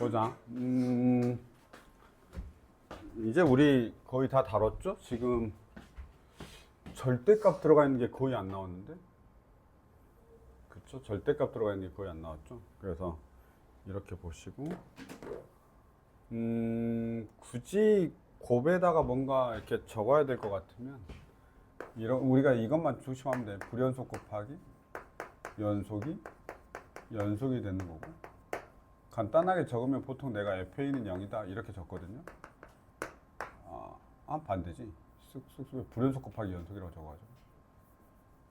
보자. 이제 우리 거의 다 다뤘죠? 지금 절대값 들어가 있는 게 거의 안 나왔는데, 그쵸? 절대값 들어가 있는 게 거의 안 나왔죠? 그래서 이렇게 보시고, 굳이 곱에다가 뭔가 이렇게 적어야 될 것 같으면, 우리가 이것만 조심하면 돼. 불연속 곱하기 연속이 되는 거고, 간단하게 적으면 보통 내가 FA는 0이다 이렇게 적거든요. 반대지. 쑥쑥쑥 불연속 곱하기 연속이라고 적어가지고,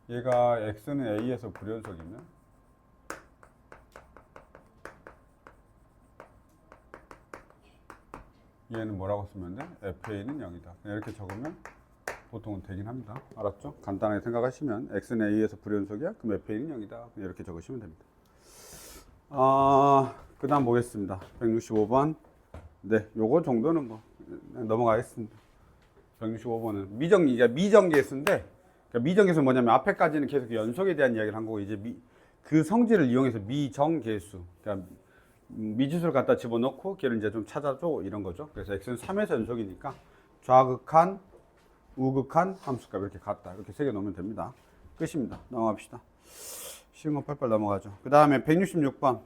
얘가 x는 a에서 불연속이면 얘는 뭐라고 쓰면 돼? FA는 0이다. 이렇게 적으면 보통은 되긴 합니다. 알았죠? 간단하게 생각하시면 x는 a에서 불연속이야? 그럼 FA는 0이다. 이렇게 적으시면 됩니다. 그 다음 보겠습니다. 165번. 네, 요거 정도는 뭐 넘어가겠습니다. 165번은 미정계수인데, 그러니까 미정계수는 뭐냐면 앞에까지는 계속 연속에 대한 이야기를 한 거고, 이제 그 성질을 이용해서 미정계수, 그러니까 미지수를 갖다 집어넣고 걔를 이제 좀 찾아줘 이런 거죠. 그래서 x는 3에서 연속이니까 좌극한, 우극한 함수값 이렇게 같다. 이렇게 세 개 넣으면 됩니다. 끝입니다. 넘어갑시다. 쉬운 거 빨빨 넘어가죠. 그 다음에 166번.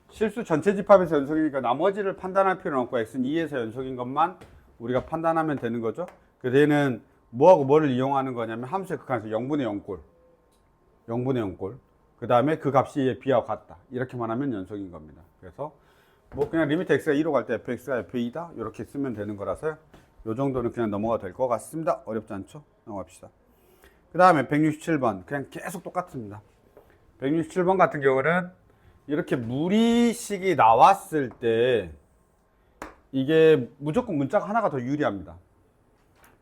실수 전체 집합에서 연속이니까 나머지를 판단할 필요는 없고 x는 2에서 연속인 것만 우리가 판단하면 되는 거죠. 그래서 얘는 뭐하고 뭐를 이용하는 거냐면 함수의 극한에서 0분의 0꼴, 0분의 0꼴. 그 다음에 그 값이 b하고 같다. 이렇게만 하면 연속인 겁니다. 그래서 뭐 그냥 리미트 x가 2로 갈 때 fx가 f2다 이렇게 쓰면 되는 거라서 요 정도는 그냥 넘어가도 될 것 같습니다. 어렵지 않죠? 넘어갑시다. 그 다음에 167번 그냥 계속 똑같습니다. 167번 같은 경우는 이렇게 무리식이 나왔을 때 이게 무조건 문자가 하나가 더 유리합니다.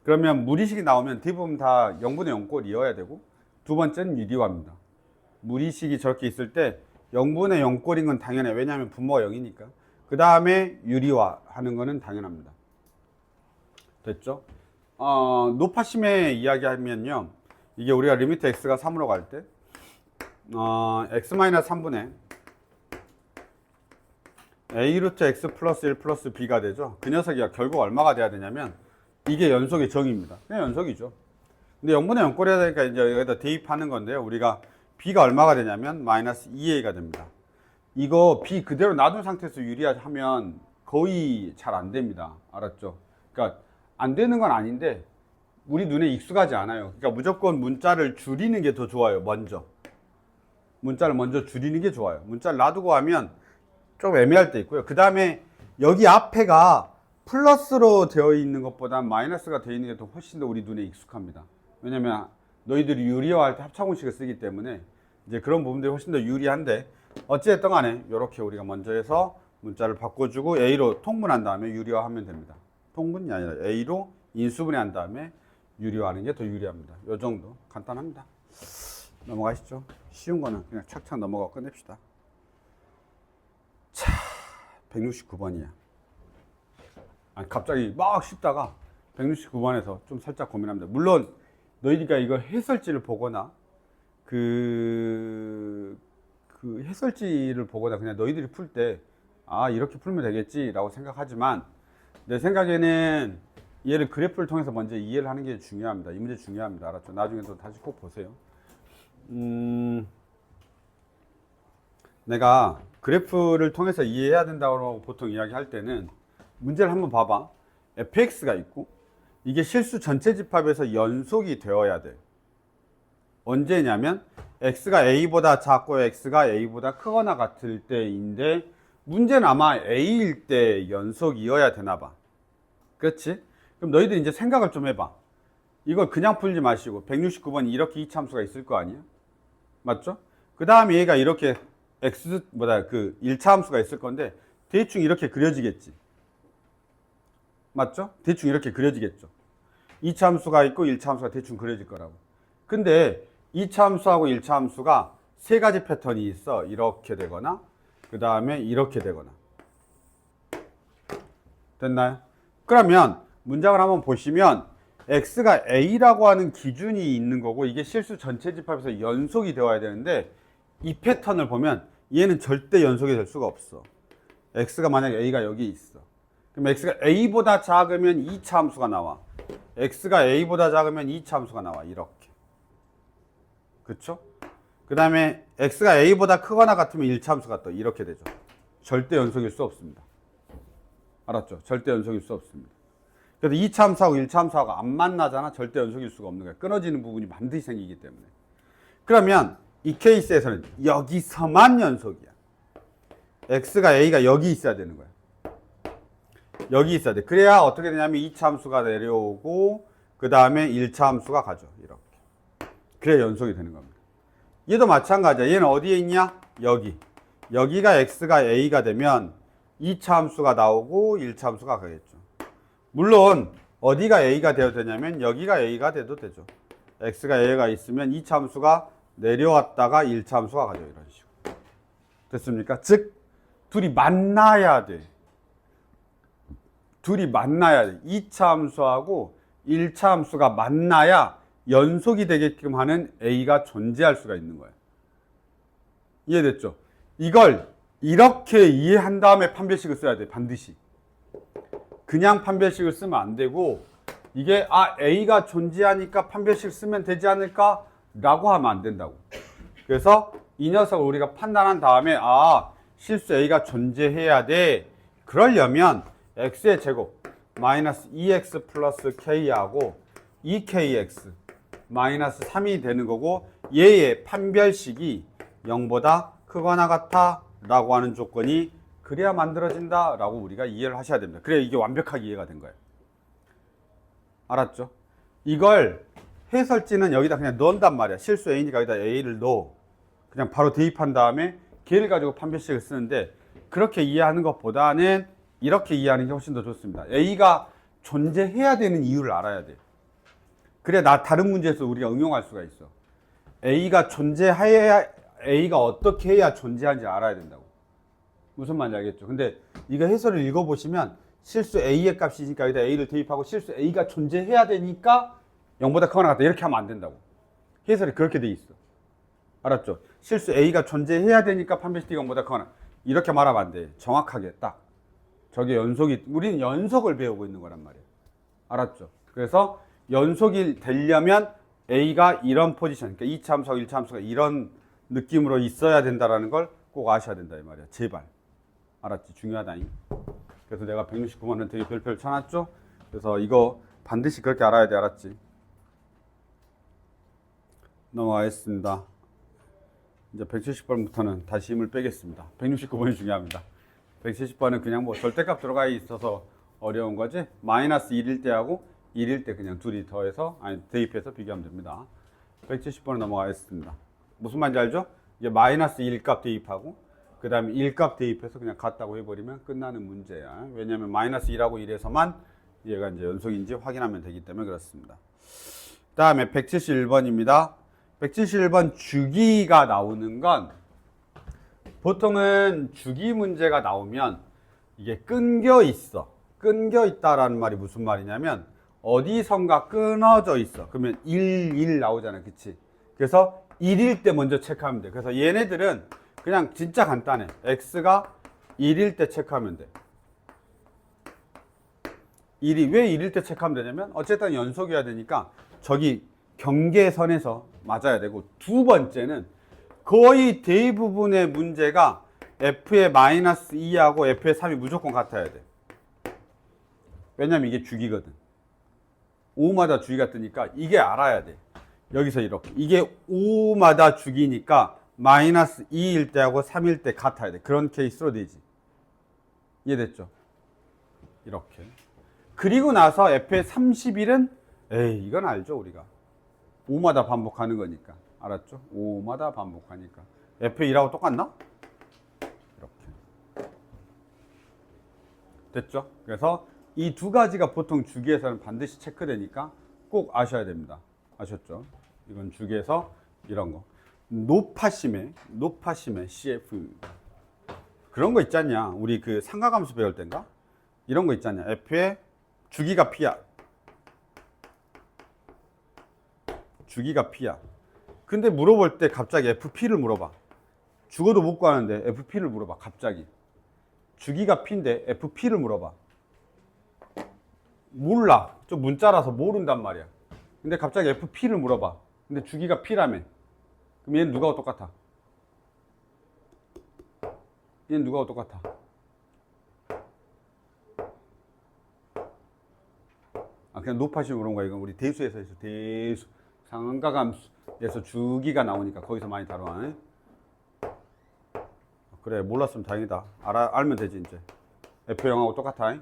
그러면 무리식이 나오면 대부분 다 0분의 0꼴이어야 되고, 두 번째는 유리화입니다. 무리식이 저렇게 있을 때 0분의 0꼴인 건 당연해. 왜냐하면 분모가 0이니까. 그 다음에 유리화 하는 거는 당연합니다. 됐죠? 노파심에 이야기하면요, 이게 우리가 리미트 x가 3으로 갈 때 x-3분의 a 루트 x 플러스 1 플러스 b가 되죠. 그 녀석이 결국 얼마가 돼야 되냐면 이게 연속의 정의입니다. 그냥 연속이죠. 근데 0분의 0꼴 해야 되니까 이제 여기다 대입하는 건데요. 우리가 b가 얼마가 되냐면 마이너스 2a가 됩니다. 이거 b 그대로 놔둔 상태에서 유리하면 거의 잘 안 됩니다. 알았죠? 그러니까 안 되는 건 아닌데 우리 눈에 익숙하지 않아요. 그러니까 무조건 문자를 줄이는 게 더 좋아요. 문자를 먼저 줄이는 게 좋아요. 문자를 놔두고 하면 좀 애매할 때 있고요. 그 다음에 여기 앞에가 플러스로 되어 있는 것보다 마이너스가 되어 있는 게 더 훨씬 더 우리 눈에 익숙합니다. 왜냐면 너희들이 유리화할 때 합차공식을 쓰기 때문에 이제 그런 부분들이 훨씬 더 유리한데, 어찌됐든 간에 이렇게 우리가 먼저 해서 문자를 바꿔주고 a로 통분한 다음에 유리화하면 됩니다. 통분이 아니라 a로 인수분해한 다음에 유리화하는 게 더 유리합니다. 이 정도 간단합니다. 넘어가시죠. 쉬운 거는 그냥 착착 넘어가고 끝냅시다. 자, 169번이야. 갑자기 막 쉽다가 169번에서 좀 살짝 고민합니다. 물론 너희가 이거 해설지를 보거나 그 해설지를 보거나 그냥 너희들이 풀 때 이렇게 풀면 되겠지 라고 생각하지만, 내 생각에는 얘를 그래프를 통해서 먼저 이해를 하는 게 중요합니다. 이 문제 중요합니다. 알았죠? 나중에 또 다시 꼭 보세요. 내가 그래프를 통해서 이해해야 된다고 보통 이야기할 때는 문제를 한번 봐봐. fx가 있고 이게 실수 전체 집합에서 연속이 되어야 돼. 언제냐면 x가 a보다 작고 x가 a보다 크거나 같을 때인데, 문제는 아마 a일 때 연속이어야 되나 봐. 그렇지? 그럼 너희들 이제 생각을 좀 해봐. 이걸 그냥 풀지 마시고 169번 이렇게 이차함수가 있을 거 아니야? 맞죠? 그 다음에 얘가 이렇게 그 1차 함수가 있을 건데 대충 이렇게 그려지겠지. 맞죠? 대충 이렇게 그려지겠죠. 2차 함수가 있고 1차 함수가 대충 그려질 거라고. 근데 2차 함수하고 1차 함수가 세 가지 패턴이 있어. 이렇게 되거나 그 다음에 이렇게 되거나. 됐나요? 그러면 문장을 한번 보시면 x가 a라고 하는 기준이 있는 거고, 이게 실수 전체 집합에서 연속이 되어야 되는데, 이 패턴을 보면 얘는 절대 연속이 될 수가 없어. x가 만약에 a가 여기 있어. 그럼 x가 a보다 작으면 2차 함수가 나와. x가 a보다 작으면 2차 함수가 나와. 이렇게. 그쵸? 그 다음에 x가 a보다 크거나 같으면 1차 함수가 또 이렇게 되죠. 절대 연속일 수 없습니다. 알았죠? 절대 연속일 수 없습니다. 그래서 2차 함수하고 1차 함수하고 안 만나잖아. 절대 연속일 수가 없는 거야. 끊어지는 부분이 반드시 생기기 때문에. 그러면 이 케이스에서는 여기서만 연속이야. x가 a가 여기 있어야 되는 거야. 여기 있어야 돼. 그래야 어떻게 되냐면 2차 함수가 내려오고 그 다음에 1차 함수가 가죠. 이렇게. 그래야 연속이 되는 겁니다. 얘도 마찬가지야. 얘는 어디에 있냐? 여기. 여기가 x가 a가 되면 2차 함수가 나오고 1차 함수가 가겠죠. 물론 어디가 a가 되어도 되냐면 여기가 a가 돼도 되죠. x가 a가 있으면 2차 함수가 내려왔다가 1차 함수가 가죠. 이런 식으로. 됐습니까? 즉 둘이 만나야 돼. 둘이 만나야 돼. 2차 함수하고 1차 함수가 만나야 연속이 되게끔 하는 a가 존재할 수가 있는 거예요. 이해됐죠? 이걸 이렇게 이해한 다음에 판별식을 써야 돼. 반드시. 그냥 판별식을 쓰면 안 되고 이게 a가 존재하니까 판별식 쓰면 되지 않을까? 라고 하면 안 된다고. 그래서 이 녀석을 우리가 판단한 다음에 실수 a가 존재해야 돼. 그러려면 x의 제곱 마이너스 2x 플러스 k하고 2kx 마이너스 3이 되는 거고 얘의 판별식이 0보다 크거나 같아 라고 하는 조건이 그래야 만들어진다 라고 우리가 이해를 하셔야 됩니다. 그래야 이게 완벽하게 이해가 된 거예요. 알았죠? 이걸 해설지는 여기다 그냥 넣는단 말이야. 실수 a니까 여기다 a를 넣어. 그냥 바로 대입한 다음에 걔를 가지고 판별식을 쓰는데 그렇게 이해하는 것보다는 이렇게 이해하는 게 훨씬 더 좋습니다. a가 존재해야 되는 이유를 알아야 돼. 그래 다른 문제에서 우리가 응용할 수가 있어. a가 존재해야 a가 어떻게 해야 존재하는지 알아야 된다고. 무슨 말인지 알겠죠? 근데 이거 해설을 읽어보시면 실수 a의 값이니까 여기다 a를 대입하고 실수 a가 존재해야 되니까 0보다 크거나 같다 이렇게 하면 안 된다고. 해설이 그렇게 돼 있어. 알았죠? 실수 a가 존재해야 되니까 판별식 D가 0보다 크거나 이렇게 말하면 안 돼. 정확하게 딱. 저게 연속이, 우리는 연속을 배우고 있는 거란 말이에요. 알았죠? 그래서 연속이 되려면 a가 이런 포지션, 그러니까 2차 함수하고 1차 함수가 이런 느낌으로 있어야 된다는 걸 꼭 아셔야 된다 이 말이야. 제발. 알았지? 중요하다잉. 그래서 내가 169만 원 되게 별표를 쳐놨죠? 그래서 이거 반드시 그렇게 알아야 돼. 알았지? 넘어가겠습니다. 이제 170번부터는 다시 힘을 빼겠습니다. 169번이 중요합니다. 170번은 그냥 뭐 절대값 들어가 있어서 어려운 거지. 마이너스 1일 때하고 1일 때 그냥 둘이 더해서 대입해서 비교하면 됩니다. 170번은 넘어가겠습니다. 무슨 말인지 알죠? 이제 마이너스 1값 대입하고 그 다음에 1값 대입해서 그냥 같다고 해버리면 끝나는 문제야. 왜냐하면 마이너스 1하고 1에서만 얘가 이제 연속인지 확인하면 되기 때문에 그렇습니다. 그 다음에 171번입니다. 171번 주기가 나오는 건 보통은 주기 문제가 나오면 이게 끊겨 있어. 끊겨 있다라는 말이 무슨 말이냐면 어디선가 끊어져 있어. 그러면 1 나오잖아. 그치? 그래서 1일 때 먼저 체크하면 돼. 그래서 얘네들은 그냥 진짜 간단해. x가 1일 때 체크하면 돼. 왜 1일 때 체크하면 되냐면 어쨌든 연속이어야 되니까 저기 경계선에서 맞아야 되고 두 번째는 거의 대부분의 문제가 f의 마이너스 2하고 f의 3이 무조건 같아야 돼. 왜냐면 이게 주기거든. 5마다 주기가 뜨니까 이게 알아야 돼. 여기서 이렇게. 이게 5마다 주기니까 마이너스 2일 때하고 3일 때 같아야 돼. 그런 케이스로 되지. 이해됐죠? 이렇게. 그리고 나서 f의 30일은 이건 알죠 우리가. 5마다 반복하는 거니까. 알았죠? 5마다 반복하니까. f의 1하고 똑같나? 이렇게. 됐죠? 그래서 이 두 가지가 보통 주기에서는 반드시 체크되니까 꼭 아셔야 됩니다. 아셨죠? 이건 주기에서 이런 거. 노파심에 CF. 그런 거 있잖냐. 우리 그 상가함수 배울 땐가? 이런 거 있잖냐. f의 주기가 p야. 주기가 p야. 근데 물어볼 때 갑자기 FP를 물어봐. 죽어도 못 구하는데 FP를 물어봐. 갑자기. 주기가 P인데 FP를 물어봐. 몰라. 좀 문자라서 모른단 말이야. 근데 갑자기 FP를 물어봐. 근데 주기가 P라며. 그럼 얘는 누가와 똑같아? 얘는 누가와 똑같아? 그냥 높아지고 그런 거야. 이건 우리 대수에서 했어. 대수. 상한가감수에서 주기가 나오니까 거기서 많이 다뤄. 그래, 몰랐으면 다행이다. 알면 되지, 이제. F0하고 똑같아.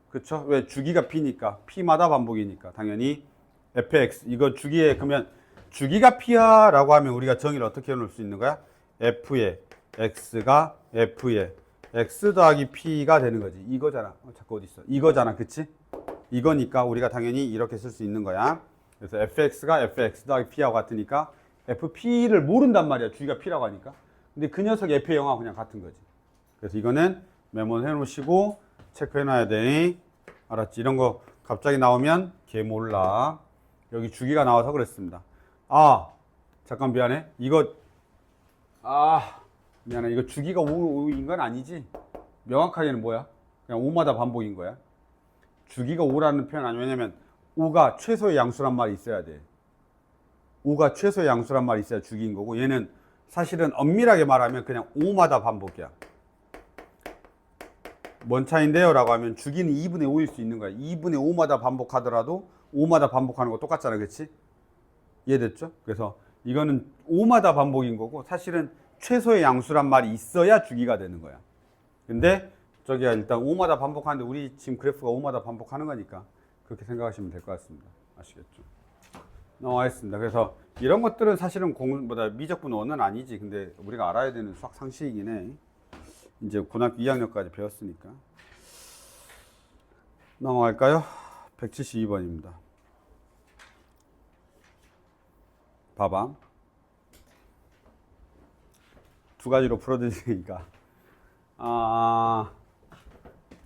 그쵸? 왜? 주기가 P니까. P마다 반복이니까. 당연히 Fx. 이거 주기에, 그러면 주기가 P야 라고 하면 우리가 정의를 어떻게 해놓을 수 있는 거야? F에 X가 F에 X 더하기 P가 되는 거지. 이거잖아. 자꾸 어디 있어? 이거잖아. 그치? 이거니까 우리가 당연히 이렇게 쓸 수 있는 거야. 그래서 Fx가 Fx 더하기 P하고 같으니까 FP를 모른단 말이야. 주기가 P라고 하니까. 근데 그 녀석 F의 영하고 그냥 같은 거지. 그래서 이거는 메모해 놓으시고 체크해 놔야 돼. 알았지? 이런 거 갑자기 나오면 걔 몰라. 여기 주기가 나와서 그랬습니다. 잠깐 미안해. 미안해. 이거 주기가 5인 건 아니지? 명확하게는 뭐야? 그냥 5마다 반복인 거야. 주기가 5라는 표현 아니야. 왜냐면 5가 최소의 양수란 말이 있어야 돼. 5가 최소의 양수란 말이 있어야 주기인 거고, 얘는 사실은 엄밀하게 말하면 그냥 5마다 반복이야. 뭔 차인데요? 라고 하면 주기는 2분의 5일 수 있는 거야. 2분의 5마다 반복하더라도 5마다 반복하는 거 똑같잖아. 그치? 이해됐죠? 그래서 이거는 5마다 반복인 거고, 사실은 최소의 양수란 말이 있어야 주기가 되는 거야. 근데 저기가 일단 5마다 반복하는데 우리 지금 그래프가 5마다 반복하는 거니까 그렇게 생각하시면 될 것 같습니다. 아시겠죠? 넘어가겠습니다. 그래서 이런 것들은 사실은 미적분 원은 아니지. 근데 우리가 알아야 되는 수학 상식이긴 해. 이제 고등학교 2학년까지 배웠으니까. 넘어갈까요? 172번입니다. 봐봐. 두 가지로 풀어드리니까.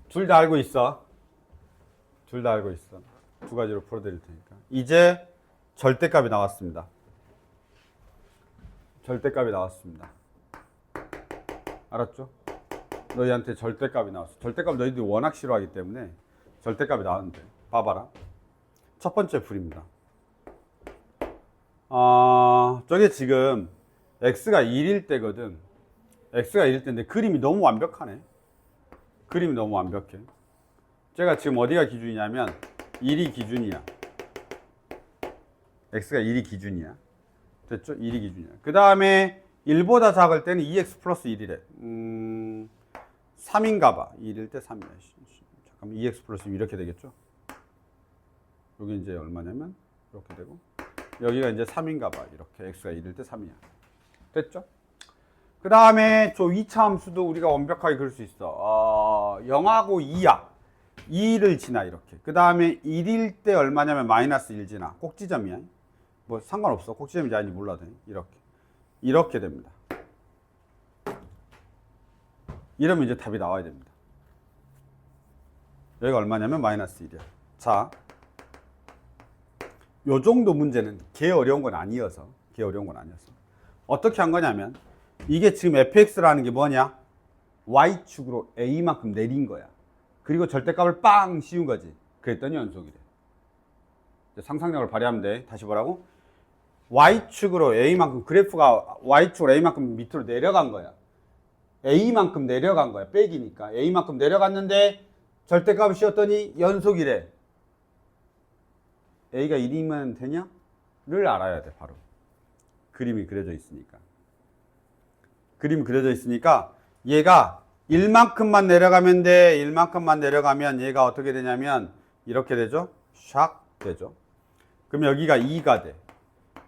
둘 다 알고 있어. 둘 다 알고 있어. 두 가지로 풀어드릴 테니까. 이제 절대값이 나왔습니다. 절대값이 나왔습니다. 알았죠? 너희한테 절대값이 나왔어. 절대값 너희들이 워낙 싫어하기 때문에 절대값이 나왔는데 봐봐라. 첫 번째 풀입니다. 저게 지금 x가 1일 때거든. x가 1일 때인데 그림이 너무 완벽하네. 그림이 너무 완벽해. 제가 지금 어디가 기준이냐면 1이 기준이야. x가 1이 기준이야. 됐죠? 1이 기준이야. 그 다음에 1보다 작을 때는 2x 플러스 1이래. 3인가 봐. 1일 때 3이야. 잠깐만, 2x 플러스 1 이렇게 되겠죠? 여기 이제 얼마냐면 이렇게 되고, 여기가 이제 3인가 봐. 이렇게 x가 1일 때 3이야. 됐죠? 그 다음에 저 2차 함수도 우리가 완벽하게 그릴 수 있어. 0하고 2야. 2를 지나 이렇게. 그 다음에 1일 때 얼마냐면 마이너스 1 지나. 꼭지점이야. 뭐 상관없어. 꼭지점인지 아닌지 몰라도 이렇게. 이렇게 됩니다. 이러면 이제 답이 나와야 됩니다. 여기가 얼마냐면 마이너스 1이야. 자, 요 정도 문제는 개 어려운 건 아니어서. 어떻게 한 거냐면, 이게 지금 fx라는 게 뭐냐? y축으로 a만큼 내린 거야. 그리고 절대값을 빵 씌운 거지. 그랬더니 연속이래. 상상력을 발휘하면 돼. 다시 보라고? y축으로 a만큼, 그래프가 y축으로 a만큼 밑으로 내려간 거야. a만큼 내려간 거야. 빼기니까. a만큼 내려갔는데 절대값을 씌웠더니 연속이래. a가 1이면 되냐? 를 알아야 돼. 바로. 그림이 그려져 있으니까. 그림이 그려져 있으니까 얘가 1만큼만 내려가면 돼. 1만큼만 내려가면 얘가 어떻게 되냐면 이렇게 되죠. 샥 되죠. 그럼 여기가 2가 돼.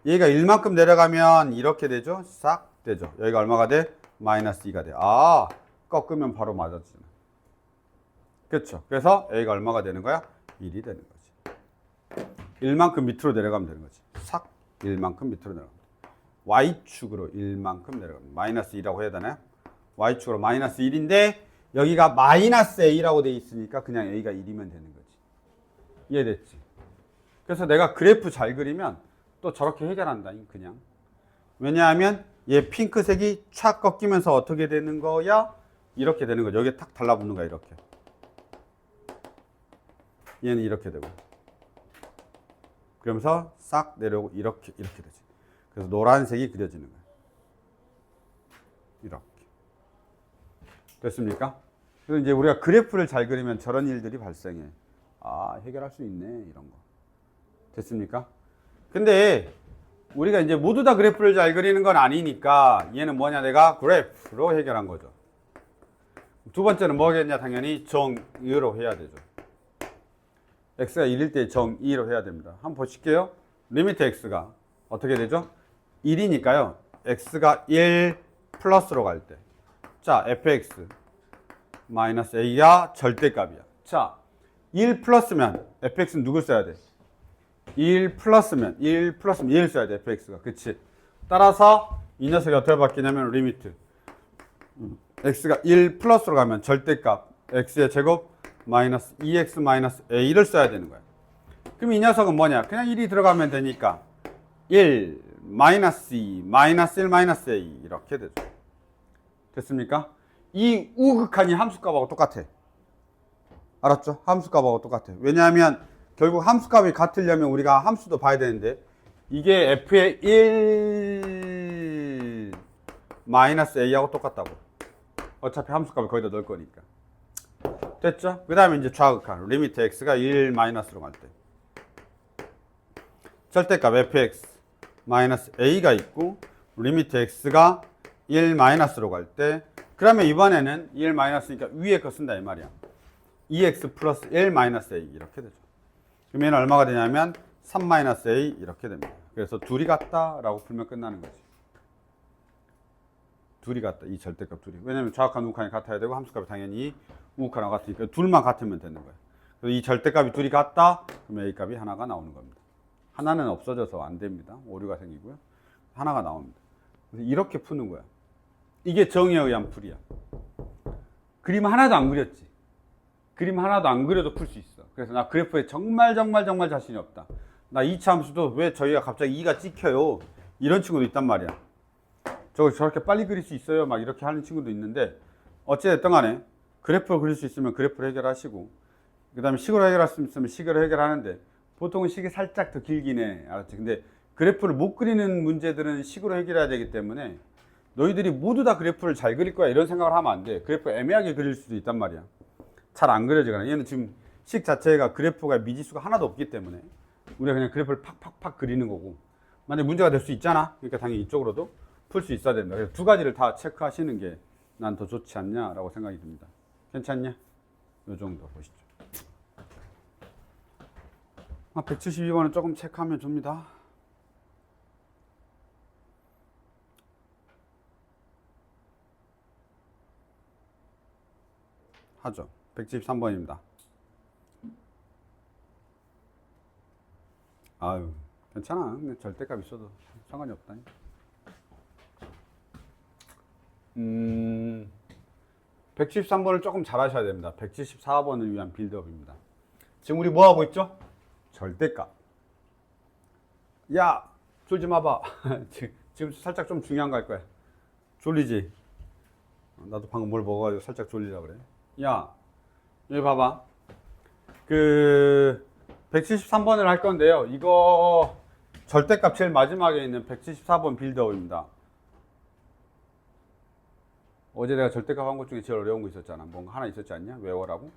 얘가 1만큼 내려가면 이렇게 되죠. 싹 되죠. 여기가 얼마가 돼? 마이너스 2가 돼. 꺾으면 바로 맞아지잖아. 그렇죠. 그래서 A가 얼마가 되는 거야? 1이 되는 거지. 1만큼 밑으로 내려가면 되는 거지. 싹 1만큼 밑으로 내려가면 돼. Y축으로 1만큼 내려가면 마이너스 2라고 해야 되나요? Y축으로 마이너스 1인데 여기가 마이너스 A라고 돼 있으니까 그냥 A가 1이면 되는 거지. 이해됐지? 그래서 내가 그래프 잘 그리면 또 저렇게 해결한다. 그냥. 왜냐하면 얘 핑크색이 촥 꺾이면서 어떻게 되는 거야? 이렇게 되는 거죠. 여기에 탁 달라붙는 거야, 이렇게. 얘는 이렇게 되고. 그러면서 싹 내려오고 이렇게 되지. 그래서 노란색이 그려지는 거예요. 이렇게. 됐습니까? 그래서 이제 우리가 그래프를 잘 그리면 저런 일들이 발생해. 아, 해결할 수 있네, 이런 거. 됐습니까? 근데 우리가 이제 모두 다 그래프를 잘 그리는 건 아니니까 얘는 뭐냐, 내가 그래프로 해결한 거죠. 두 번째는 뭐겠냐, 당연히 정의로 해야 되죠. x가 1일 때 정의로 해야 됩니다. 한번 보실게요. 리미트 x가 어떻게 되죠? 1이니까요. x가 1 플러스로 갈 때. 자, fx 마이너스 a가 절대값이야. 자, 1 플러스면 fx는 누굴 써야 돼? 1 플러스면 얘를 써야 돼, fx가. 그치? 따라서 이 녀석이 어떻게 바뀌냐면 리미트 x가 1 플러스로 가면 절대값 x의 제곱 마이너스 2x 마이너스 a를 써야 되는 거야. 그럼 이 녀석은 뭐냐? 그냥 1이 들어가면 되니까 1 마이너스 2 마이너스 1 마이너스 a 이렇게 되죠. 됐습니까? 이 우극한이 함수값하고 똑같아. 알았죠? 함수값하고 똑같아. 왜냐하면 결국 함수값이 같으려면 우리가 함수도 봐야 되는데 이게 f의 1 마이너스 a하고 똑같다고. 어차피 함수값을 거기다 넣을 거니까. 됐죠? 그 다음에 이제 좌극한 리미트 x가 1 마이너스로 갈 때 절대값 fx 마이너스 a가 있고 리미트 x가 1 마이너스로 갈 때 그러면 이번에는 1 마이너스니까 위에 거 쓴다 이 말이야. 2x 플러스 1 마이너스 a 이렇게 되죠. 그러면 얘는 얼마가 되냐면 3 마이너스 a 이렇게 됩니다. 그래서 둘이 같다라고 풀면 끝나는 거지. 둘이 같다. 이 절대값 둘이. 왜냐면 좌극한 우극한이 같아야 되고 함수값이 당연히 우극한하고 같으니까 둘만 같으면 되는 거예요. 그래서 이 절대값이 둘이 같다. 그러면 a 값이 하나가 나오는 겁니다. 하나는 없어져서 안 됩니다. 오류가 생기고요. 하나가 나옵니다. 그래서 이렇게 푸는 거야. 이게 정의에 의한 풀이야. 그림 하나도 안 그렸지. 그림 하나도 안 그려도 풀 수 있어. 그래서 나 그래프에 정말 자신이 없다. 나 2차 함수도 왜 저희가 갑자기 2가 찍혀요. 이런 친구도 있단 말이야. 저렇게 빨리 그릴 수 있어요. 막 이렇게 하는 친구도 있는데 어찌됐든 간에 그래프를 그릴 수 있으면 그래프를 해결하시고 그 다음에 식으로 해결할 수 있으면 식으로 해결하는데 보통은 식이 살짝 더 길긴 해. 알았지? 근데 그래프를 못 그리는 문제들은 식으로 해결해야 되기 때문에 너희들이 모두 다 그래프를 잘 그릴 거야 이런 생각을 하면 안 돼. 그래프 애매하게 그릴 수도 있단 말이야. 잘 안 그려지거나. 얘는 지금 식 자체가 그래프가 미지수가 하나도 없기 때문에 우리가 그냥 그래프를 팍팍팍 그리는 거고 만약에 문제가 될 수 있잖아. 그러니까 당연히 이쪽으로도 풀 수 있어야 된다. 그래서 두 가지를 다 체크하시는 게 난 더 좋지 않냐라고 생각이 듭니다. 괜찮냐? 요 정도 보시죠. 172번은 조금 체크하면 줍니다. 하죠. 173번입니다. 아유, 괜찮아. 절대값 있어도 상관이 없다니. 173번을 조금 잘 하셔야 됩니다. 174번을 위한 빌드업입니다. 지금 우리 뭐 하고 있죠? 절대값. 야, 졸지 마봐. 지금 살짝 좀 중요한 거 할 거야. 졸리지? 나도 방금 뭘 먹어가지고 살짝 졸리려고 그래. 야, 여기 봐봐. 173번을 할 건데요. 이거 절대값 제일 마지막에 있는 174번 빌드업입니다. 어제 내가 절대값 한 것 중에 제일 어려운 거 있었잖아. 뭔가 하나 있었지 않냐? 외워라고?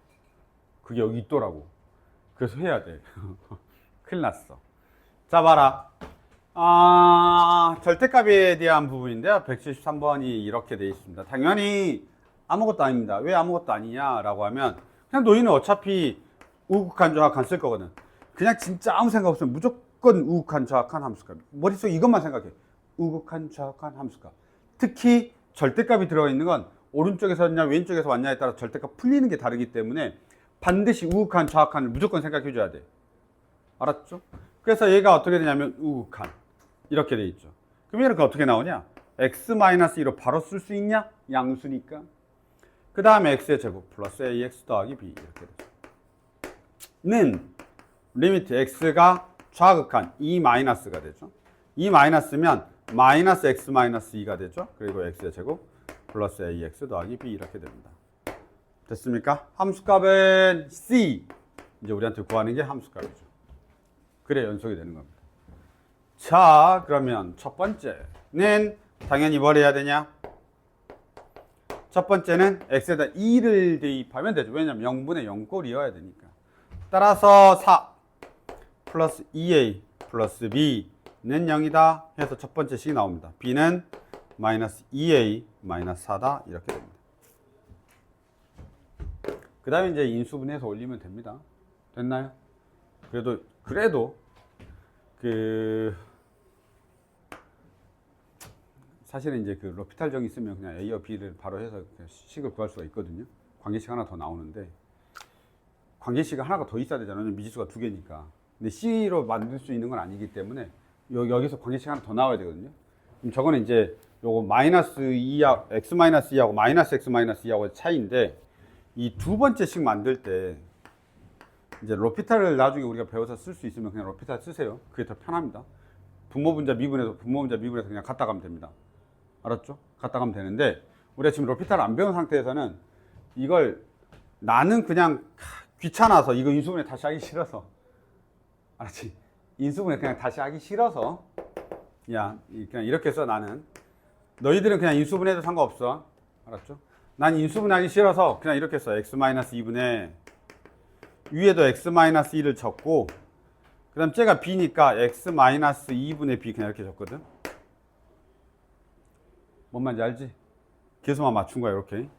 그게 여기 있더라고. 그래서 해야 돼. 큰일 났어. 자, 봐라. 절대값에 대한 부분인데요. 173번이 이렇게 되어 있습니다. 당연히 아무것도 아닙니다. 왜 아무것도 아니냐라고 하면 그냥 너희는 어차피 우극한 좌극한 쓸 거거든. 그냥 진짜 아무 생각 없으면 무조건 우극한 좌극한 함수값. 머릿속에 이것만 생각해. 우극한 좌극한 함수값. 특히 절대값이 들어가 있는 건 오른쪽에서 왔냐 왼쪽에서 왔냐에 따라 절대값 풀리는 게 다르기 때문에 반드시 우극한 좌극한을 무조건 생각해 줘야 돼. 알았죠? 그래서 얘가 어떻게 되냐면 우극한 이렇게 돼 있죠. 그럼 얘는 어떻게 나오냐? x-2로 바로 쓸 수 있냐? 양수니까. 그 다음에 x의 제곱 플러스 ax 더하기 b 이렇게 되죠. 는 리미트 x가 좌극한 2-가 되죠. 2-면 마이너스 x 마이너스 2가 되죠. 그리고 x의 제곱 플러스 ax 더하기 b 이렇게 됩니다. 됐습니까? 함수값은 c. 이제 우리한테 구하는 게 함수값이죠. 그래 연속이 되는 겁니다. 자, 그러면 첫 번째는 당연히 뭘 해야 되냐? 첫 번째는 x에다 2를 대입하면 되죠. 왜냐면 0분의 0꼴이어야 되니까. 따라서 4 플러스 2a 플러스 b는 0이다 해서 첫 번째 식이 나옵니다. b는 마이너스 2a 마이너스 4다 이렇게 됩니다. 그 다음에 이제 인수분해해서 올리면 됩니다. 됐나요? 그래도 사실은 이제 그 로피탈 정이 있으면 그냥 A와 B를 바로 해서 식을 구할 수가 있거든요. 관계식 하나 더 나오는데 관계식이 하나가 더 있어야 되잖아요. 미지수가 2개니까. 근데 C로 만들 수 있는 건 아니기 때문에 여기서 관계식 하나 더 나와야 되거든요. 그럼 저거는 이제 요거 마이너스 2하고 x 마이너스 2하고 마이너스 x 마이너스 2하고 차이인데 이 두 번째 식 만들 때 이제 로피탈을 나중에 우리가 배워서 쓸 수 있으면 그냥 로피탈 쓰세요. 그게 더 편합니다. 분모분자 미분해서 그냥 갖다 가면 됩니다. 알았죠? 갖다 가면 되는데 우리가 지금 로피탈을 안 배운 상태에서는 이걸 나는 그냥 귀찮아서 이거 인수분해 다시 하기 싫어서 알았지? 인수분해 그냥 다시 하기 싫어서 야 그냥 이렇게 써. 나는 너희들은 그냥 인수분해도 상관없어. 알았죠? 난 인수분해 하기 싫어서 그냥 이렇게 써. x-2분의 위에도 x-2를 적고 그 다음 쟤가 b니까 x-2분의 b 그냥 이렇게 적거든. 뭔 말인지 알지? 계수만 맞춘 거야 이렇게.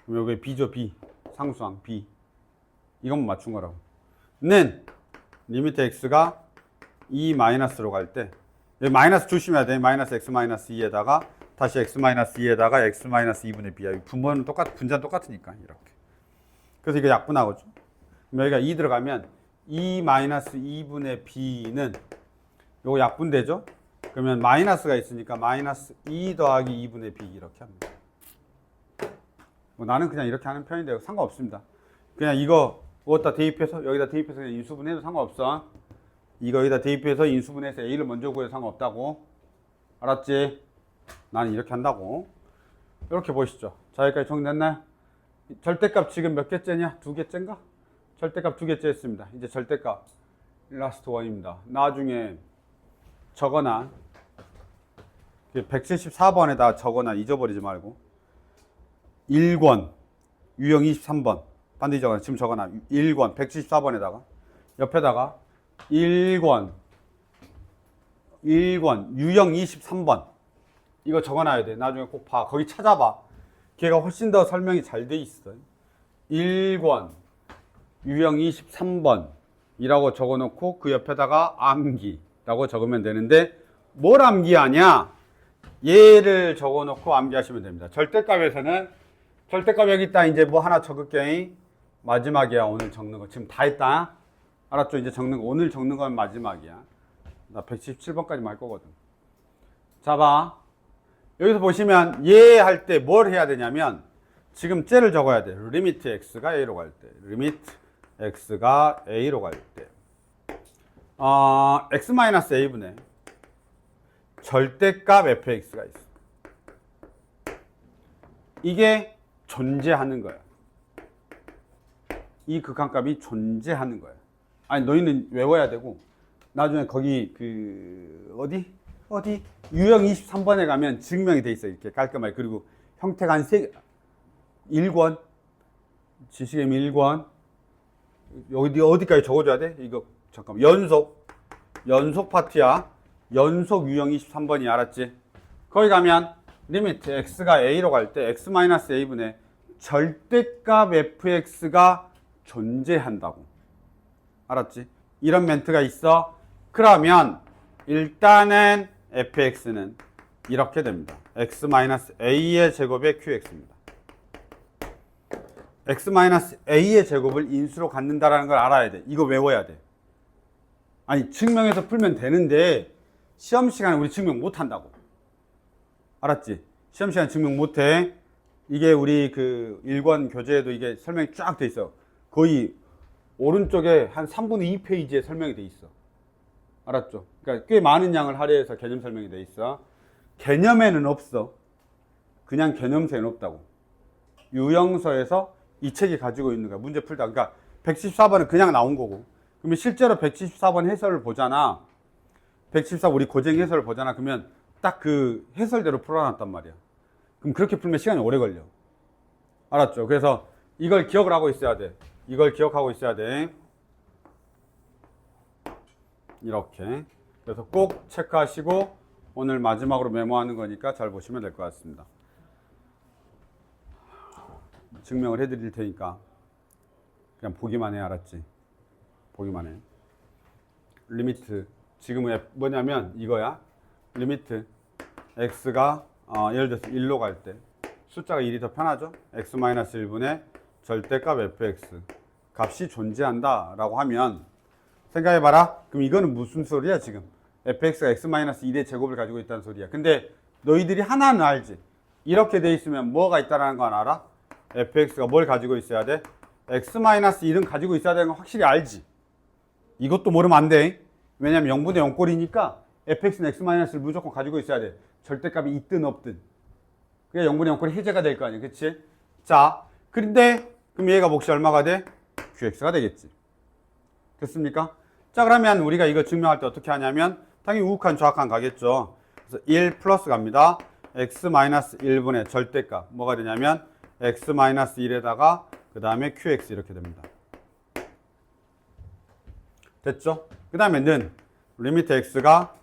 그럼 여기 b죠. b 상수항 b 이것만 맞춘 거라고. 는 리미트 x가 2 마이너스로 갈 때 여기 마이너스 조심해야 돼. 마이너스 x-2에다가 다시 x-2에다가 x-2분의 b야. 분모는 분자는 똑같으니까 이렇게. 그래서 이거 약분하거죠. 그럼 여기가 2 들어가면 2-2분의 b는 요거 약분되죠. 그러면 마이너스가 있으니까 마이너스 2 더하기 2분의 b 이렇게 합니다. 뭐 나는 그냥 이렇게 하는 편인데 상관없습니다. 그냥 이거다 대입해서 여기다 대입해서 그냥 인수분해도 상관없어. 이거 여기다 대입해서 인수분해서 a를 먼저 구해도 상관없다고. 알았지? 나는 이렇게 한다고. 이렇게 보시죠. 자, 여기까지 정리됐나요? 절대값 지금 몇 개째냐? 2개째인가? 절대값 2개째 했습니다. 이제 절대값 라스트 원입니다. 나중에 적어놔. 174번에다 적어놔. 잊어버리지 말고. 1권 유형 23번 반드시 적어놔. 지금 적어놔. 1권 174번에다가 옆에다가 1권 유형 23번 이거 적어놔야 돼. 나중에 꼭 봐. 거기 찾아봐. 걔가 훨씬 더 설명이 잘 돼 있어. 1권 유형 23번 이라고 적어놓고 그 옆에다가 암기라고 적으면 되는데 뭘 암기하냐? 얘를 적어놓고 암기하시면 됩니다. 절대값에서는 절대값 여기 있다. 이제 뭐 하나 적을게. 마지막이야. 오늘 적는 거 지금 다 했다. 알았죠? 이제 적는 거 오늘 적는 건 마지막이야. 나 117번까지 할 거거든. 자, 봐. 여기서 보시면 얘 할 때 뭘 해야 되냐면 지금 쟤를 적어야 돼. 리미트 x가 a로 갈 때. 리미트 x가 a로 갈 때. x-a분의 절대값 fx가 있어. 이게 존재하는 거야. 이 극한값이 존재하는 거야. 아니 너희는 외워야 되고 나중에 거기 어디 유형 23번에 가면 증명이 돼 있어. 이렇게 깔끔하게. 그리고 형태가 한 1권 지식의 1권 어디까지 적어줘야 돼? 이거 잠깐만. 연속 파트야. 연속 유형 23번이. 알았지? 거기 가면 리미트 x가 a로 갈 때 x-a분의 절대값 fx가 존재한다고. 알았지? 이런 멘트가 있어. 그러면 일단은 fx는 이렇게 됩니다. x-a의 제곱의 qx입니다. x-a의 제곱을 인수로 갖는다라는 걸 알아야 돼. 이거 외워야 돼. 아니 증명해서 풀면 되는데 시험 시간에 우리 증명 못 한다고. 알았지? 시험 시간에 증명 못 해. 이게 우리 그 1권 교재에도 이게 설명이 쫙 돼 있어. 거의 오른쪽에 한 3분의 2페이지에 설명이 돼 있어. 알았죠? 그러니까 꽤 많은 양을 할애해서 개념 설명이 돼 있어. 개념에는 없어. 그냥 개념수에 넣었다고. 유형서에서 이 책이 가지고 있는 거야. 문제 풀다. 그러니까 114번은 그냥 나온 거고. 그러면 실제로 114번 해설을 보잖아. 114 우리 고쟁이 해설을 보잖아. 그러면 딱 그 해설대로 풀어놨단 말이야. 그럼 그렇게 풀면 시간이 오래 걸려. 알았죠? 그래서 이걸 기억을 하고 있어야 돼. 이걸 기억하고 있어야 돼. 이렇게. 그래서 꼭 체크하시고 오늘 마지막으로 메모하는 거니까 잘 보시면 될 것 같습니다. 증명을 해드릴 테니까 그냥 보기만 해. 알았지? 보기만 해. 리미트. 지금은 뭐냐면 이거야. 리미트 x가 예를 들어서 1로 갈 때 숫자가 1이 더 편하죠? x-1분의 절대값 fx 값이 존재한다 라고 하면 생각해봐라. 그럼 이거는 무슨 소리야 지금? fx가 x-1의 제곱을 가지고 있다는 소리야. 근데 너희들이 하나는 알지? 이렇게 돼 있으면 뭐가 있다는 건 알아? fx가 뭘 가지고 있어야 돼? x-1은 가지고 있어야 되는 건 확실히 알지? 이것도 모르면 안 돼. 왜냐면 0분의 0꼴이니까 fx는 x-를 무조건 가지고 있어야 돼. 절대값이 있든 없든. 그게 0분의 0꼴이 해제가 될 거 아니야. 그치? 자, 그런데 그럼 얘가 몫이 얼마가 돼? qx가 되겠지. 됐습니까? 자, 그러면 우리가 이거 증명할 때 어떻게 하냐면 당연히 우극한 좌악한 가겠죠. 그래서 1 플러스 갑니다. x-1분의 절대값 뭐가 되냐면 x-1에다가 그 다음에 qx 이렇게 됩니다. 됐죠? 그 다음에 는 리미트 x가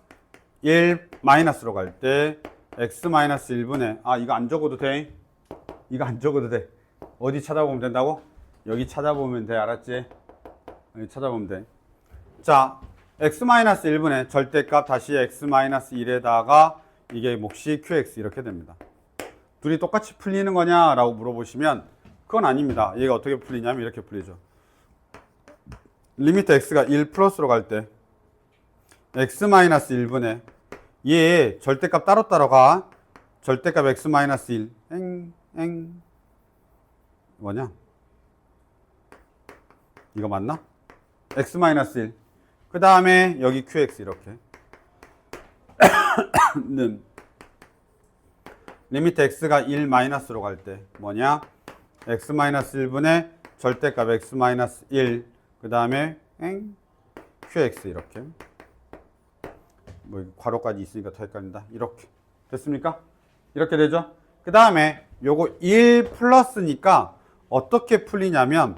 1 마이너스로 갈 때 x-1분의 이거 안 적어도 돼. 이거 안 적어도 돼. 어디 찾아보면 된다고? 여기 찾아보면 돼. 알았지? 여기 찾아보면 돼. 자, x-1분의 절대값 다시 x-1에다가 이게 몫이 qx 이렇게 됩니다. 둘이 똑같이 풀리는 거냐 라고 물어보시면 그건 아닙니다. 얘가 어떻게 풀리냐면 이렇게 풀리죠. 리미트 x가 1 플러스로 갈 때 x-1분의 얘 절대값 따로따로 가. 절대값 x-1 뭐냐? 이거 맞나? x-1 그 다음에 여기 qx 이렇게 는 리미트 x가 1 마이너스로 갈 때 뭐냐? x-1분의 절대값 x-1 그 다음에 qx 이렇게 뭐 괄호까지 있으니까 더 헷갈린다. 이렇게 됐습니까? 이렇게 되죠? 그 다음에 요거 1 플러스니까 어떻게 풀리냐면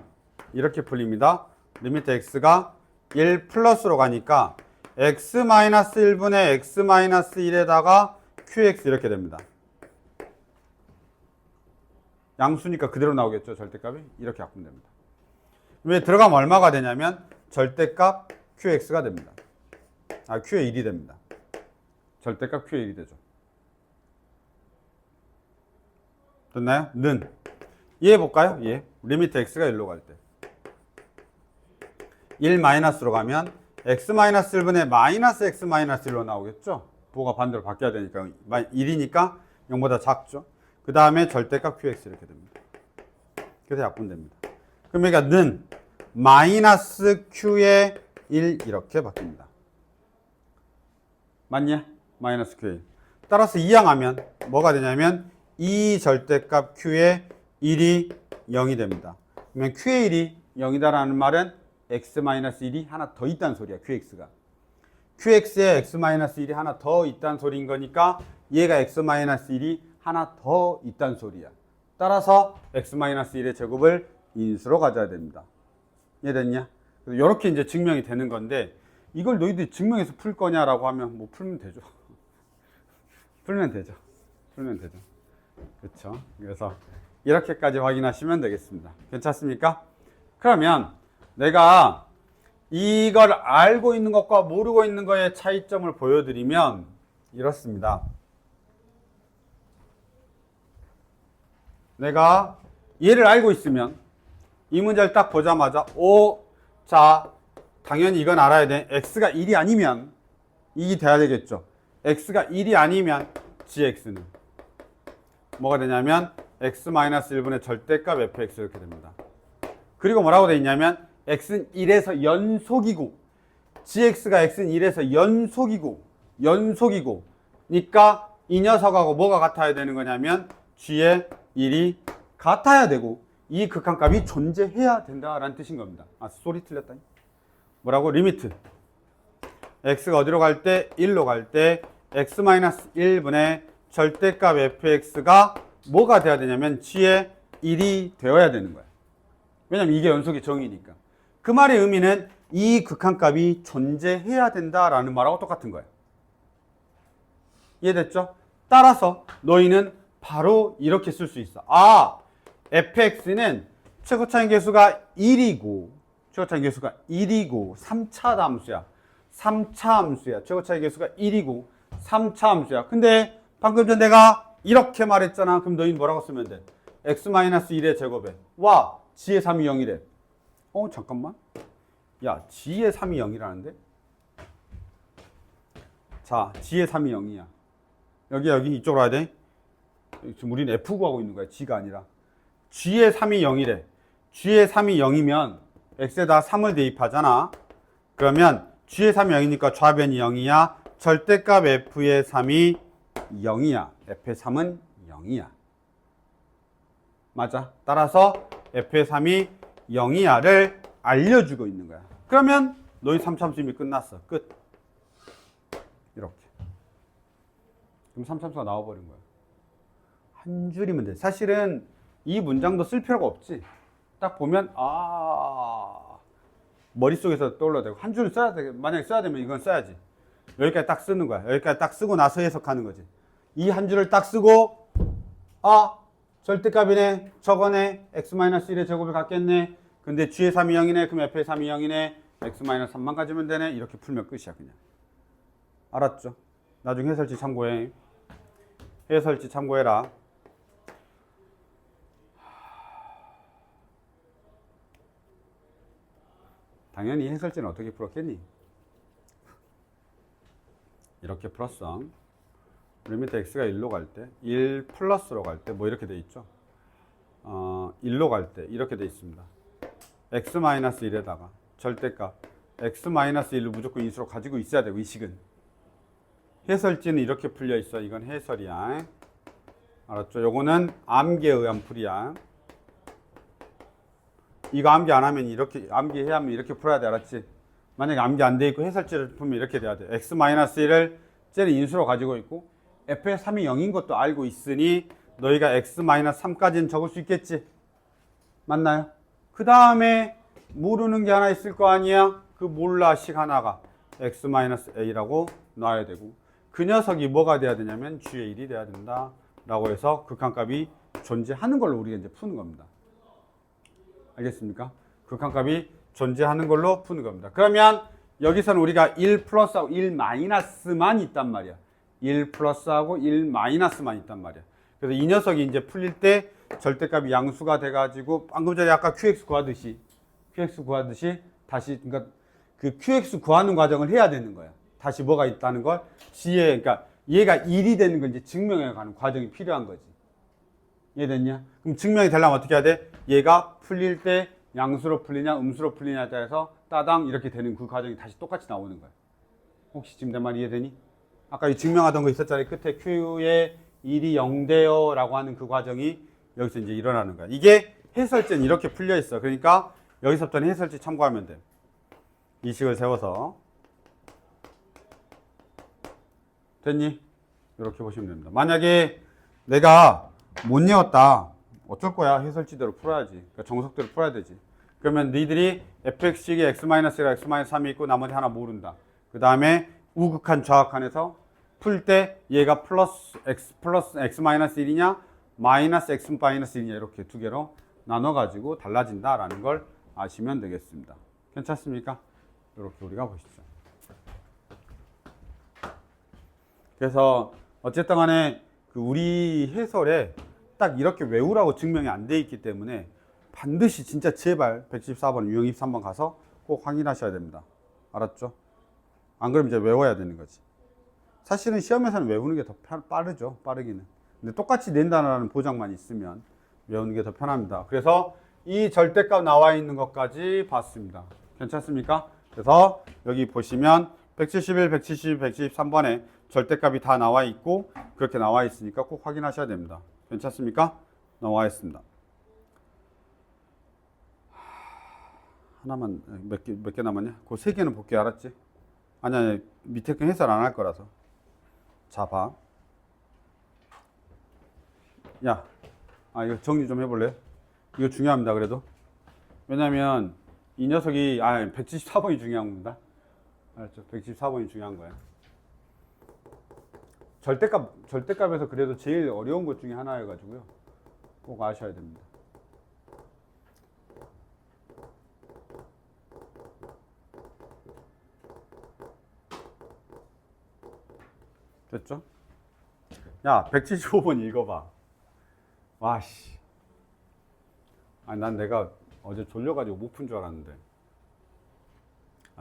이렇게 풀립니다. 리미트 x가 1 플러스로 가니까 x-1분의 x-1에다가 qx 이렇게 됩니다. 양수니까 그대로 나오겠죠. 절대값이 이렇게 바꾸면 됩니다. 왜 들어가면 얼마가 되냐면 절대값 qx가 됩니다. q의 1이 됩니다. 절대값 q의 1이 되죠. 됐나요? 는 얘 볼까요? 얘 리미트 x가 1로 갈 때 1 마이너스로 가면 x-1분의 마이너스 x-1로 나오겠죠? 부호가 반대로 바뀌어야 되니까 1이니까 0보다 작죠? 그 다음에 절대값 qx 이렇게 됩니다. 그래서 약분 됩니다. 그럼 여기가 는 마이너스 q의 1 이렇게 바뀝니다. 맞냐? 마이너스 q의 1. 따라서 이항하면 뭐가 되냐면 이 절대값 q의 1이 0이 됩니다. 그러면 q의 1이 0이다라는 말은 x-1이 하나 더 있다는 소리야. qx가. qx에 x-1이 하나 더 있다는 소리인 거니까 얘가 x-1이 하나 더 있다는 소리야. 따라서 x-1의 제곱을 인수로 가져야 됩니다. 이해됐냐? 이렇게 이제 증명이 되는 건데 이걸 너희들이 증명해서 풀 거냐라고 하면 뭐 풀면 되죠. 풀면 되죠. 그렇죠? 그래서 이렇게까지 확인하시면 되겠습니다. 괜찮습니까? 그러면 내가 이걸 알고 있는 것과 모르고 있는 것의 차이점을 보여드리면 이렇습니다. 내가 얘를 알고 있으면 이 문제를 딱 보자마자 자 당연히 이건 알아야 돼. x가 1이 아니면 이게 돼야 되겠죠. x가 1이 아니면 gx는 뭐가 되냐면 x-1분의 절대값 fx 이렇게 됩니다. 그리고 뭐라고 돼 있냐면 x는 1에서 연속이고 gx가 x는 1에서 연속이고 니까 이 녀석하고 뭐가 같아야 되는 거냐면 g의 1이 같아야 되고 이 극한값이 존재해야 된다라는 뜻인 겁니다. 아, 소리 틀렸다니. 뭐라고? 리미트 x가 어디로 갈 때? 1로 갈 때 x-1분의 절대값 fx가 뭐가 돼야 되냐면 g의 1이 되어야 되는 거야. 왜냐면 이게 연속의 정의니까. 그 말의 의미는 이 극한값이 존재해야 된다라는 말하고 똑같은 거예요. 이해됐죠? 따라서 너희는 바로 이렇게 쓸 수 있어. 아, fx는 최고차인 계수가 1이고 최고차인 계수가 1이고 3차 함수야. 3차 함수야. 최고차인 계수가 1이고 3차 함수야. 근데 방금 전 내가 이렇게 말했잖아. 그럼 너희는 뭐라고 쓰면 돼? x-1의 제곱에 와, g의 3이 0이래. 잠깐만. 야, g의 3이 0이라는데? 자, g의 3이 0이야. 여기 이쪽으로 와야 돼. 지금 우리는 f 구하고 있는 거야. g가 아니라. g의 3이 0이래. g의 3이 0이면 x에다 3을 대입하잖아. 그러면 g의 3이 0이니까 좌변이 0이야. 절대값 f의 3이 0이야. f의 3은 0이야. 맞아. 따라서 f의 3이 0이야를 알려주고 있는 거야. 그러면 너희 3참수 이미 끝났어. 끝. 이렇게. 그럼 3참수가 나와버린 거야. 한 줄이면 돼. 사실은 이 문장도 쓸 필요가 없지. 딱 보면 머릿속에서 떠올라대고 한 줄은 써야 돼. 만약에 써야 되면 이건 써야지. 여기까지 딱 쓰는 거야. 여기까지 딱 쓰고 나서 해석하는 거지. 이 한 줄을 딱 쓰고 절대값이네. 저거네. x-1의 제곱을 갖겠네. 근데 g의 3이 0이네. 그럼 f의 3이 0이네. x-3만 가지면 되네. 이렇게 풀면 끝이야 그냥. 알았죠? 나중에 해설지 참고해. 해설지 참고해라. 당연히 해설지는 어떻게 풀었겠니? 이렇게 풀었어. 리미트 x가 1로 갈 때, 1 플러스로 갈 때, 뭐 이렇게 돼 있죠. 1로 갈 때, 이렇게 돼 있습니다. x-1에다가 절대값, x-1을 무조건 인수로 가지고 있어야 돼, 의식은. 해설지는 이렇게 풀려 있어. 이건 해설이야. 알았죠? 요거는 암기에 의한 풀이야. 이거 암기 안 하면 이렇게, 암기해야 하면 이렇게 풀어야 돼. 알았지? 만약에 암기 안 돼 있고 해설지를 풀면 이렇게 돼야 돼. x-1을 쟤는 인수로 가지고 있고, f의 3이 0인 것도 알고 있으니, 너희가 x-3까지는 적을 수 있겠지? 맞나요? 그 다음에 모르는 게 하나 있을 거 아니야? 그 몰라식 하나가 x-a라고 놔야 되고, 그 녀석이 뭐가 돼야 되냐면 g의 1이 돼야 된다. 라고 해서 극한값이 존재하는 걸로 우리가 이제 푸는 겁니다. 알겠습니까? 극한값이 존재하는 걸로 푸는 겁니다. 그러면 여기서는 우리가 1 플러스하고 1 마이너스만 있단 말이야. 1 플러스하고 1 마이너스만 있단 말이야. 그래서 이 녀석이 이제 풀릴 때 절대값이 양수가 돼가지고 방금 전에 아까 QX 구하듯이 다시 그러니까 그 QX 구하는 과정을 해야 되는 거야. 다시 뭐가 있다는 걸 G에 그러니까 얘가 1이 되는 걸 이제 증명해 가는 과정이 필요한 거지. 이해됐냐? 그럼 증명이 되려면 어떻게 해야 돼? 얘가 풀릴 때 양수로 풀리냐 음수로 풀리냐에 따라서 따당 이렇게 되는 그 과정이 다시 똑같이 나오는 거야. 혹시 지금 내 말 이해되니? 아까 이 증명하던 거 있었잖아요. 끝에 Q의 1이 0돼요 라고 하는 그 과정이 여기서 이제 일어나는 거야. 이게 해설지는 이렇게 풀려 있어. 그러니까 여기서부터는 해설지 참고하면 돼. 이 식을 세워서 됐니? 이렇게 보시면 됩니다. 만약에 내가 못 외웠다. 어쩔 거야? 해설지대로 풀어야지. 그러니까 정석대로 풀어야 되지. 그러면 너희들이 fx식이 x-1랑 x-3이 있고 나머지 하나 모른다. 그 다음에 우극한 좌극한에서 풀 때 얘가 플러스 x-1이냐 마이너스 x-1이냐 이렇게 두 개로 나눠가지고 달라진다라는 걸 아시면 되겠습니다. 괜찮습니까? 이렇게 우리가 보시죠. 그래서 어쨌든 간에 그 우리 해설에 딱 이렇게 외우라고 증명이 안 돼 있기 때문에 반드시 진짜 제발 114번 유형입 3번 가서 꼭 확인하셔야 됩니다. 알았죠? 안 그러면 이제 외워야 되는 거지. 사실은 시험에서는 외우는 게 더 빠르죠. 빠르기는. 근데 똑같이 낸다는 보장만 있으면 외우는 게 더 편합니다. 그래서 이 절대값 나와 있는 것까지 봤습니다. 괜찮습니까? 그래서 여기 보시면 171, 172, 173번에 절대값이 다 나와 있고 그렇게 나와 있으니까 꼭 확인하셔야 됩니다. 괜찮습니까? 넘어가겠습니다. 하나만 몇 개 남았냐? 그 세 개는 볼게. 알았지? 아니 밑에 건 해설 안 할 거라서. 자, 봐. 야, 이거 정리 좀 해볼래? 이거 중요합니다. 그래도 왜냐면 이 녀석이 174번이 중요한 겁니다. 알았죠? 174번이 중요한 거야. 절대값에서 그래도 제일 어려운 것 중에 하나여가지고요. 꼭 아셔야 됩니다. 됐죠? 야, 175번 읽어봐. 와씨. 난 내가 어제 졸려가지고 못 푼 줄 알았는데.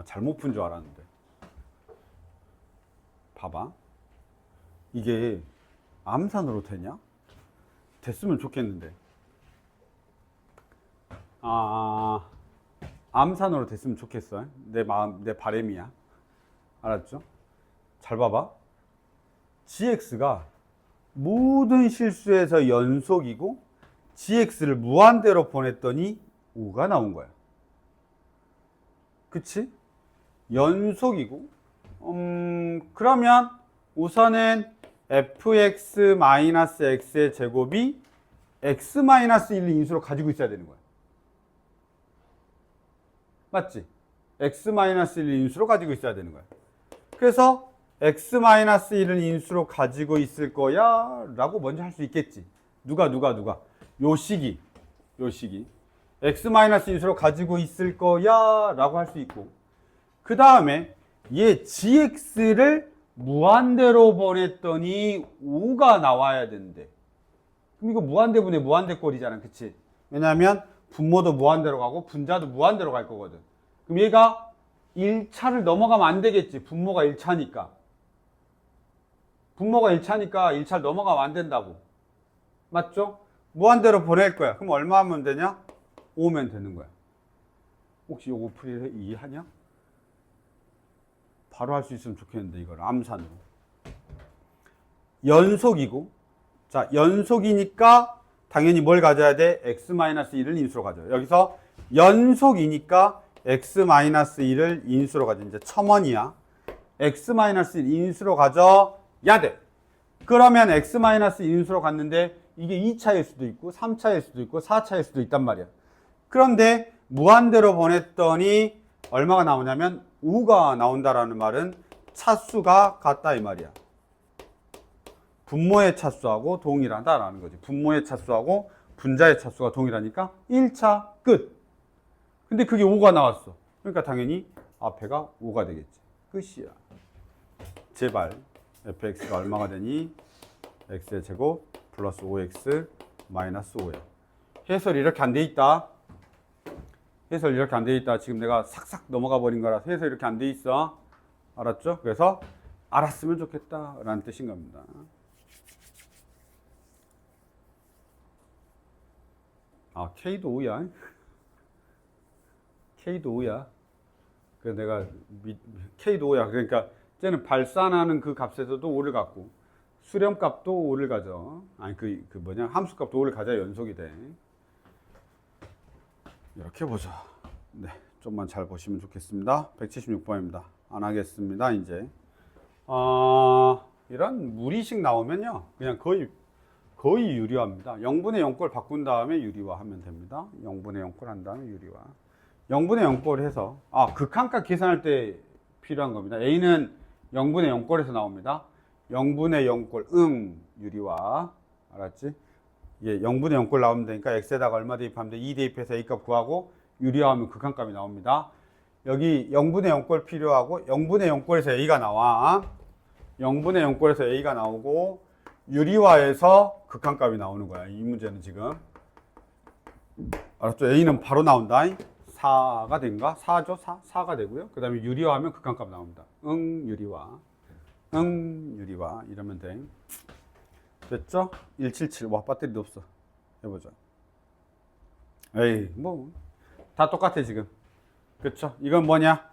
잘못 푼 줄 알았는데. 봐봐. 이게 암산으로 되냐? 됐으면 좋겠는데. 암산으로 됐으면 좋겠어. 내 바람이야. 알았죠? 잘 봐봐. gx가 모든 실수에서 연속이고 gx를 무한대로 보냈더니 5가 나온 거야. 그치? 연속이고 그러면 우선은 fx-x의 제곱이 x-1을 인수로 가지고 있어야 되는 거야. 맞지? x-1을 인수로 가지고 있어야 되는 거야. 그래서 x-1을 인수로 가지고 있을 거야 라고 먼저 할 수 있겠지. 누가 요 식이 x- 인수로 가지고 있을 거야 라고 할 수 있고, 그 다음에 얘 gx를 무한대로 보냈더니 5가 나와야 되는데, 그럼 이거 무한대분의 무한대꼴이잖아. 그치? 왜냐하면 분모도 무한대로 가고 분자도 무한대로 갈 거거든. 그럼 얘가 1차를 넘어가면 안 되겠지. 분모가 1차니까 1차를 넘어가면 안 된다고. 맞죠? 무한대로 보낼 거야. 그럼 얼마 하면 되냐? 5면 되는 거야. 혹시 요거 풀이 이해하냐? 바로 할 수 있으면 좋겠는데, 이걸 암산으로. 연속이고, 자, 연속이니까 당연히 뭘 가져야 돼? x-1을 인수로 가져요. 여기서 연속이니까 x-1을 인수로 가져. 이제 첨언이야. x-1 인수로 가져야 돼. 그러면 x-1 인수로 갔는데 이게 2차일 수도 있고 3차일 수도 있고 4차일 수도 있단 말이야. 그런데 무한대로 보냈더니 얼마가 나오냐면 5가 나온다라는 말은 차수가 같다 이 말이야. 분모의 차수하고 동일하다라는 거지. 분모의 차수하고 분자의 차수가 동일하니까 1차 끝. 근데 그게 5가 나왔어. 그러니까 당연히 앞에가 5가 되겠지. 끝이야. 제발 fx가 얼마가 되니? x의 제곱 플러스 5x 마이너스 5야. 해설이 이렇게 안 돼 있다. 해설 이렇게 안 돼 있다. 지금 내가 삭삭 넘어가 버린 거라서 해설 이렇게 안 돼 있어. 알았죠? 그래서 알았으면 좋겠다 라는 뜻인 겁니다. K도 5야. K도 5야. 그래서 내가 K도 5야. 그러니까 쟤는 발산하는 그 값에서도 5를 갖고 수렴값도 5를 가져. 함수값도 5를 가져야 연속이 돼. 이렇게 보자. 네, 좀만 잘 보시면 좋겠습니다. 176번입니다. 안 하겠습니다. 이제 이런 무리식 나오면요, 그냥 거의 유리화입니다. 0분의 0꼴 바꾼 다음에 유리화 하면 됩니다. 0분의 0꼴 한 다음에 유리화. 0분의 0꼴 해서 극한값 계산할 때 필요한 겁니다. A는 0분의 0꼴에서 나옵니다. 0분의 0꼴 유리화. 알았지? 예, 0분의 0꼴 나오면 되니까 x에다가 얼마 대입하면 돼? 2 대입해서 a값 구하고 유리화하면 극한값이 나옵니다. 여기 0분의 0꼴 필요하고 0분의 0꼴에서 a가 나와. 0분의 0꼴에서 a가 나오고 유리화에서 극한값이 나오는 거야. 이 문제는 지금. 알았죠? a는 바로 나온다. 4가 된가? 4죠? 4가 되고요. 그 다음에 유리화하면 극한값 나옵니다. 유리화. 유리화. 이러면 돼. 됐죠? 177. 와, 배터리도 없어. 해보자. 에이, 다 똑같아, 지금. 그쵸? 이건 뭐냐?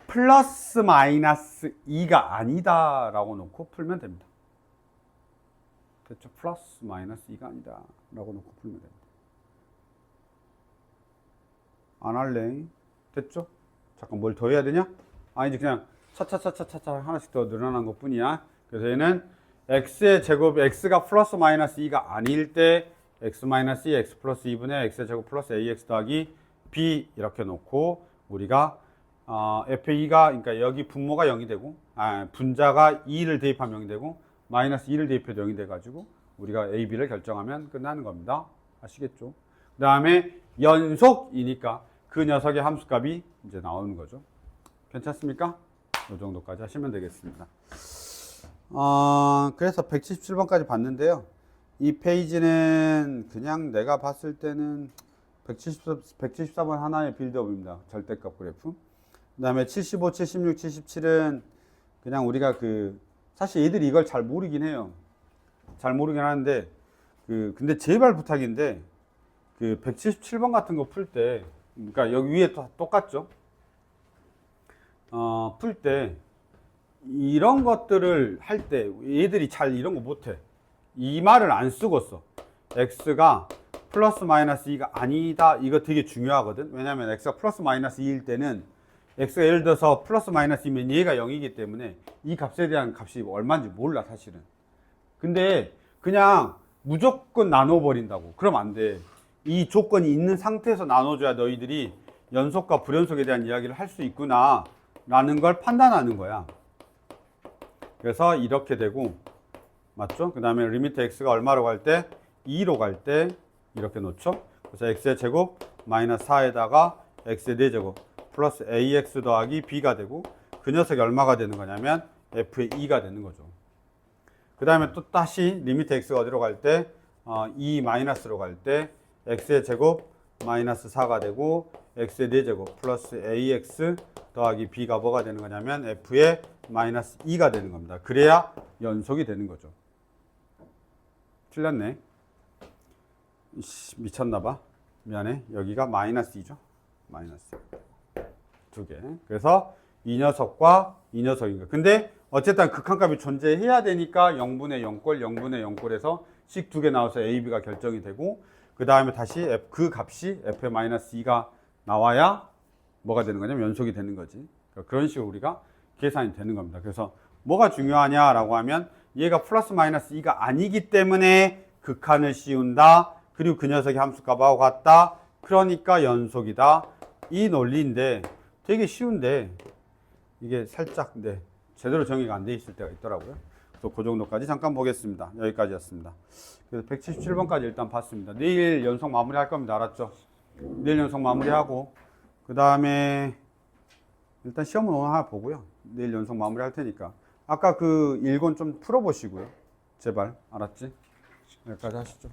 플러스 마이너스 2가 아니다. 라고 놓고 풀면 됩니다. 됐죠? 플러스 마이너스 2가 아니다 라고 놓고 풀면 됩니다. 안 할래. 됐죠? 잠깐 뭘 더 해야 되냐? 아니지, 그냥 차차차차차차 하나씩 더 늘어난 것 뿐이야. 그래서 얘는 x의 제곱, x가 플러스 마이너스 2가 아닐 때 x 마이너스 2, x 플러스 2분의 x의 제곱 플러스 ax 더하기 b 이렇게 놓고 우리가 f2가, 그러니까 여기 분모가 0이 되고, 분자가 2를 대입하면 0이 되고, 마이너스 2를 대입해도 0이 돼가지고, 우리가 a, b를 결정하면 끝나는 겁니다. 아시겠죠? 그 다음에 연속이니까 그 녀석의 함수값이 이제 나오는 거죠. 괜찮습니까? 이 정도까지 하시면 되겠습니다. 그래서 177번까지 봤는데요. 이 페이지는 그냥 내가 봤을 때는 174번 하나의 빌드업입니다. 절대값 그래프. 그 다음에 75, 76, 77은 그냥 우리가 사실 얘들이 이걸 잘 모르긴 해요. 잘 모르긴 하는데, 근데 제발 부탁인데, 177번 같은 거 풀 때, 그러니까 여기 위에 똑같죠? 풀 때, 이런 것들을 할 때, 얘들이 잘 이런 거 못해. 이 말을 안 쓰고 써. x가 플러스 마이너스 2가 아니다. 이거 되게 중요하거든. 왜냐면 x가 플러스 마이너스 2일 때는 x가 예를 들어서 플러스 마이너스 2면 얘가 0이기 때문에 이 값에 대한 값이 얼마인지 몰라 사실은. 근데 그냥 무조건 나눠버린다고. 그럼 안 돼. 이 조건이 있는 상태에서 나눠줘야 너희들이 연속과 불연속에 대한 이야기를 할 수 있구나 라는 걸 판단하는 거야. 그래서 이렇게 되고, 맞죠? 그 다음에 리미트 x가 얼마로 갈 때? 2로 갈 때 이렇게 놓죠. 그래서 x의 제곱 마이너스 4에다가 x의 4제곱 플러스 ax 더하기 b가 되고, 그 녀석이 얼마가 되는 거냐면 f의 2가 되는 거죠. 그 다음에 또 다시 리미트 x가 어디로 갈 때? 2 마이너스로 갈 때 x의 제곱 마이너스 4가 되고, x의 4제곱 플러스 ax 더하기 b가 뭐가 되는 거냐면 f의 마이너스 2가 되는 겁니다. 그래야 연속이 되는 거죠. 틀렸네. 미쳤나봐. 미안해. 여기가 마이너스 2죠. 마이너스 2 개. 그래서 이 녀석과 이 녀석인가. 근데 어쨌든 극한값이 존재해야 되니까 0분의 0꼴, 0분의 0꼴에서 식 2개 나와서 a, b가 결정이 되고, 그 다음에 다시 그 값이 f의 마이너스 2가 나와야 뭐가 되는 거냐면 연속이 되는 거지. 그런 식으로 우리가 계산이 되는 겁니다. 그래서 뭐가 중요하냐라고 하면 얘가 플러스 마이너스 2가 아니기 때문에 극한을 씌운다. 그리고 그 녀석의 함수값하고 같다. 그러니까 연속이다. 이 논리인데 되게 쉬운데 이게 살짝 제대로 정의가 안 돼 있을 때가 있더라고요. 그래서 그 정도까지 잠깐 보겠습니다. 여기까지였습니다. 그래서 177번까지 일단 봤습니다. 내일 연속 마무리 할 겁니다. 알았죠? 내일 연속 마무리하고 그 다음에 일단 시험은 오늘 하나 보고요. 내일 연속 마무리 할 테니까 아까 그 일권 좀 풀어보시고요. 제발. 알았지? 여기까지 하시죠.